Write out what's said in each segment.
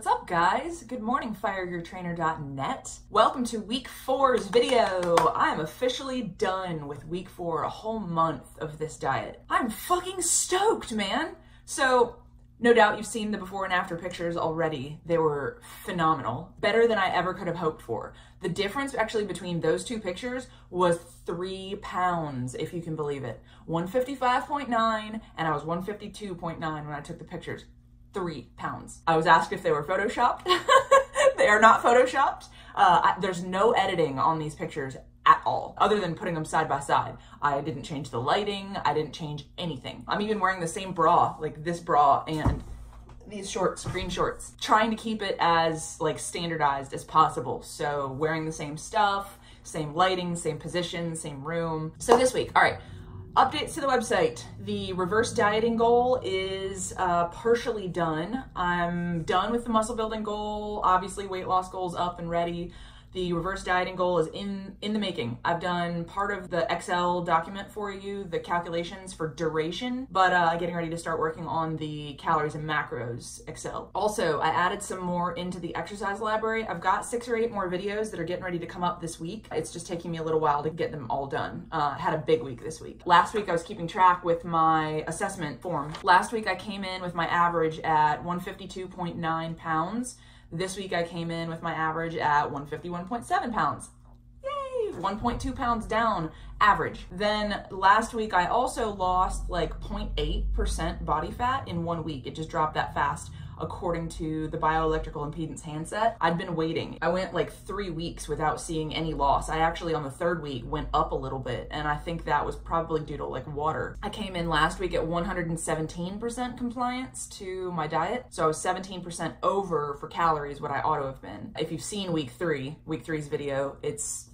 What's up, guys? Good morning, fireyourtrainer.net. Welcome to week 4's video. I am officially done with week 4, a whole month of this diet. I'm fucking stoked, man. So, no doubt you've seen the before and after pictures already. They were phenomenal. Better than I ever could have hoped for. The difference actually between those two pictures was 3 pounds, if you can believe it. 155.9 and I was 152.9 when I took the pictures. 3 pounds. I was asked if they were photoshopped. They are not photoshopped. There's no editing on these pictures at all, other than putting them side by side. I didn't change the lighting. I didn't change anything. I'm even wearing the same bra, like this bra and these shorts, green shorts, trying to keep it as like standardized as possible. So wearing the same stuff, same lighting, same position, same room. So this week, all right, updates to the website. The reverse dieting goal is partially done. I'm done with the muscle building goal. Obviously, weight loss goal is up and ready. The reverse dieting goal is in the making. I've done part of the Excel document for you, the calculations for duration, but getting ready to start working on the calories and macros Excel. Also, I added some more into the exercise library. I've got 6 or 8 more videos that are getting ready to come up this week. It's just taking me a little while to get them all done. Had a big week this week. Last week I was keeping track with my assessment form. Last week I came in with my average at 152.9 pounds. This week I came in with my average at 151.7 pounds. Yay! 1.2 pounds down average. Then last week I also lost like 0.8% body fat in 1 week. It just dropped that fast according to the bioelectrical impedance handset. I'd been waiting. I went like 3 weeks without seeing any loss. I actually on the 3rd week went up a little bit, and I think that was probably due to like water. I came in last week at 117% compliance to my diet. So I was 17% over for calories what I ought to have been. If you've seen week 3's video, it's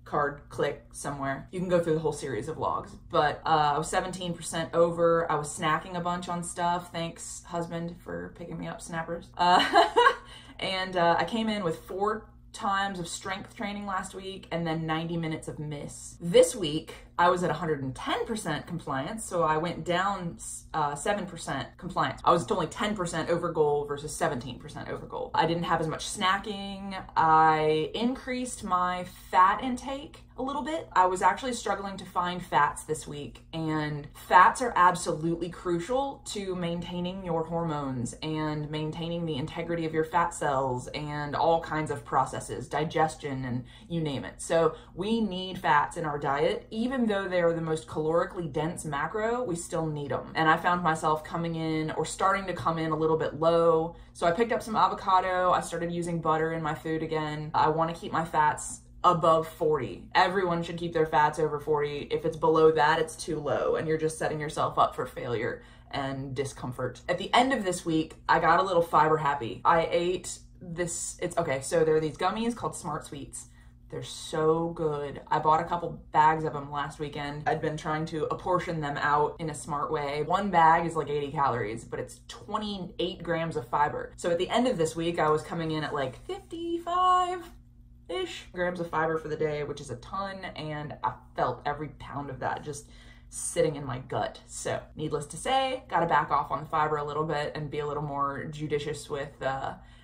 card click somewhere. You can go through the whole series of vlogs, but I was 17% over. I was snacking a bunch on stuff. Thanks, husband, for picking me up snappers. And I came in with 4 times of strength training last week and then 90 minutes of miss. This week, I was at 110% compliance, so I went down 7% compliance. I was only 10% over goal versus 17% over goal. I didn't have as much snacking. I increased my fat intake a little bit. I was actually struggling to find fats this week, and fats are absolutely crucial to maintaining your hormones and maintaining the integrity of your fat cells and all kinds of processes, digestion, and you name it. So we need fats in our diet. Even though they are the most calorically dense macro, we still need them. And I found myself coming in or starting to come in a little bit low. So I picked up some avocado. I started using butter in my food again. I want to keep my fats above 40. Everyone should keep their fats over 40. If it's below that, it's too low and you're just setting yourself up for failure and discomfort. At the end of this week, I got a little fiber happy. I ate this, so there are these gummies called Smart Sweets. They're so good. I bought a couple bags of them last weekend. I'd been trying to apportion them out in a smart way. 1 bag is like 80 calories, but it's 28 grams of fiber. So at the end of this week, I was coming in at like 55-ish grams of fiber for the day, which is a ton, and I felt every pound of that just sitting in my gut. So needless to say, gotta back off on the fiber a little bit and be a little more judicious with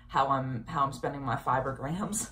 how I'm spending my fiber grams.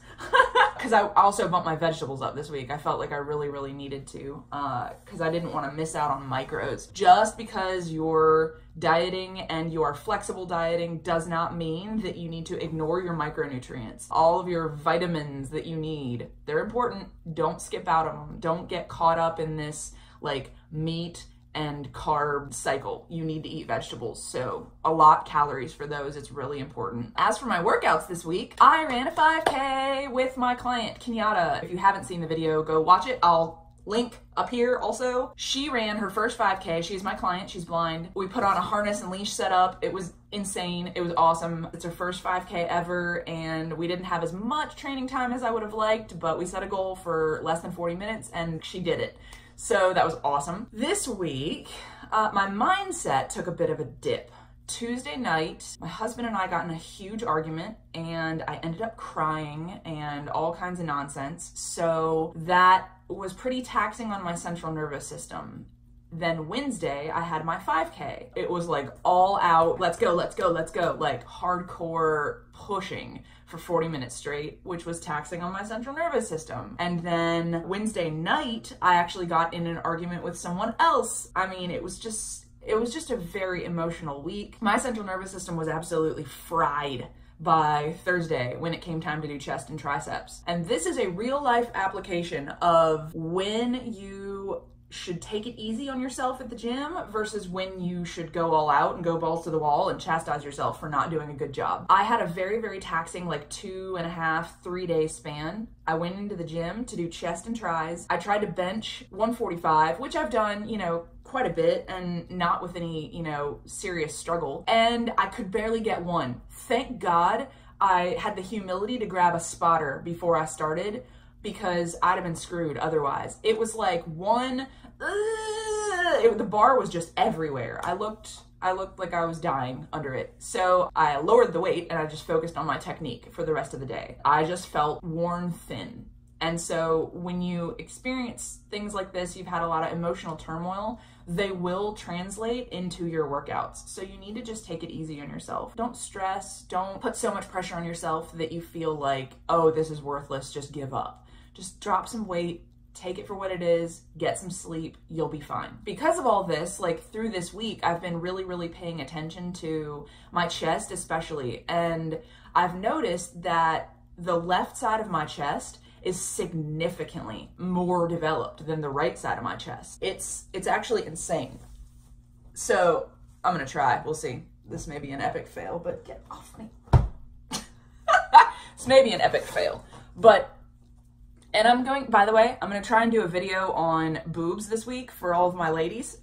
Because I also bumped my vegetables up this week. I felt like I really needed to, because I didn't want to miss out on macros. Just because you're dieting and you are flexible dieting does not mean that you need to ignore your micronutrients. All of your vitamins that you need, they're important. Don't skip out on them. Don't get caught up in this like meat and carb cycle. You need to eat vegetables. So a lot calories for those. It's really important. As for my workouts this week, I ran a 5K with my client, Kenyatta. If you haven't seen the video, go watch it. I'll link up here also. She ran her first 5K. She's my client. She's blind. We put on a harness and leash setup. It was insane. It was awesome. It's her first 5K ever, and we didn't have as much training time as I would have liked, but we set a goal for less than 40 minutes and she did it. So that was awesome. This week, my mindset took a bit of a dip. Tuesday night, my husband and I got in a huge argument and I ended up crying and all kinds of nonsense. So that was pretty taxing on my central nervous system. Then Wednesday, I had my 5K. It was like all out, let's go, let's go, let's go, like hardcore pushing for 40 minutes straight, which was taxing on my central nervous system. And then Wednesday night, I actually got in an argument with someone else. I mean, it was just a very emotional week. My central nervous system was absolutely fried by Thursday when it came time to do chest and triceps. And this is a real life application of when you should take it easy on yourself at the gym versus when you should go all out and go balls to the wall and chastise yourself for not doing a good job. I had a very, very taxing, like 2.5, 3 day span. I went into the gym to do chest and tris. I tried to bench 145, which I've done, you know, quite a bit and not with any, you know, serious struggle. And I could barely get one. Thank God I had the humility to grab a spotter before I started, because I'd have been screwed otherwise. It was like the bar was just everywhere. I looked like I was dying under it. So I lowered the weight and I just focused on my technique for the rest of the day. I just felt worn thin. And so when you experience things like this, you've had a lot of emotional turmoil, they will translate into your workouts. So you need to just take it easy on yourself. Don't stress, don't put so much pressure on yourself that you feel like, oh, this is worthless, just give up. Just drop some weight, take it for what it is, get some sleep, you'll be fine. Because of all this, like through this week, I've been really, really paying attention to my chest especially. And I've noticed that the left side of my chest is significantly more developed than the right side of my chest. It's actually insane. So I'm gonna try, we'll see. This may be an epic fail, but get off me. This may be an epic fail, and I'm going, by the way, I'm gonna try and do a video on boobs this week for all of my ladies.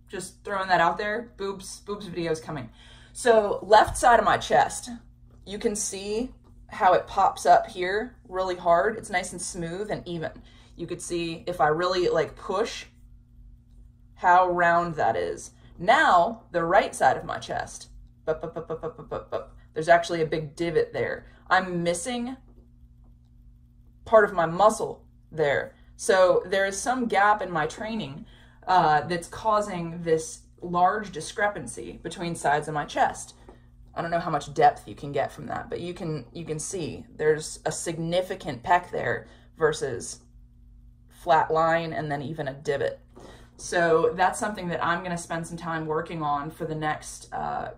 Just throwing that out there, boobs videos coming. So left side of my chest, you can see how it pops up here really hard. It's nice and smooth and even. You could see if I really like push how round that is. Now, the right side of my chest, there's actually a big divot there. I'm missing part of my muscle there. So there is some gap in my training that's causing this large discrepancy between sides of my chest. I don't know how much depth you can get from that, but you can see there's a significant pec there versus flat line and then even a divot. So that's something that I'm gonna spend some time working on for the next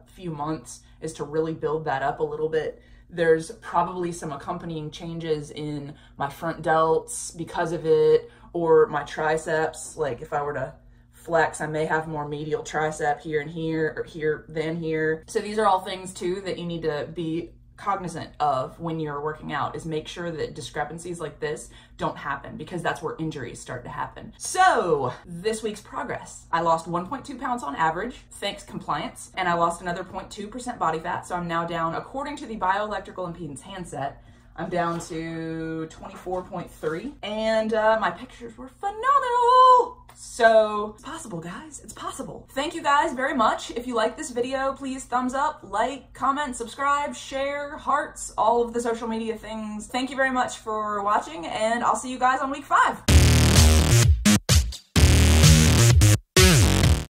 few months, is to really build that up a little bit. There's probably some accompanying changes in my front delts because of it, or my triceps. Like if I were to flex, I may have more medial tricep here and here, or here than here. So these are all things too that you need to be cognizant of when you're working out, is make sure that discrepancies like this don't happen, because that's where injuries start to happen. So this week's progress, I lost 1.2 pounds on average, thanks compliance, and I lost another 0.2% body fat. So I'm now down, according to the bioelectrical impedance handset, I'm down to 24.3, and my pictures were phenomenal. So it's possible, guys, it's possible. Thank you guys very much. If you like this video, please thumbs up, like, comment, subscribe, share, hearts, all of the social media things. Thank you very much for watching, and I'll see you guys on week 5.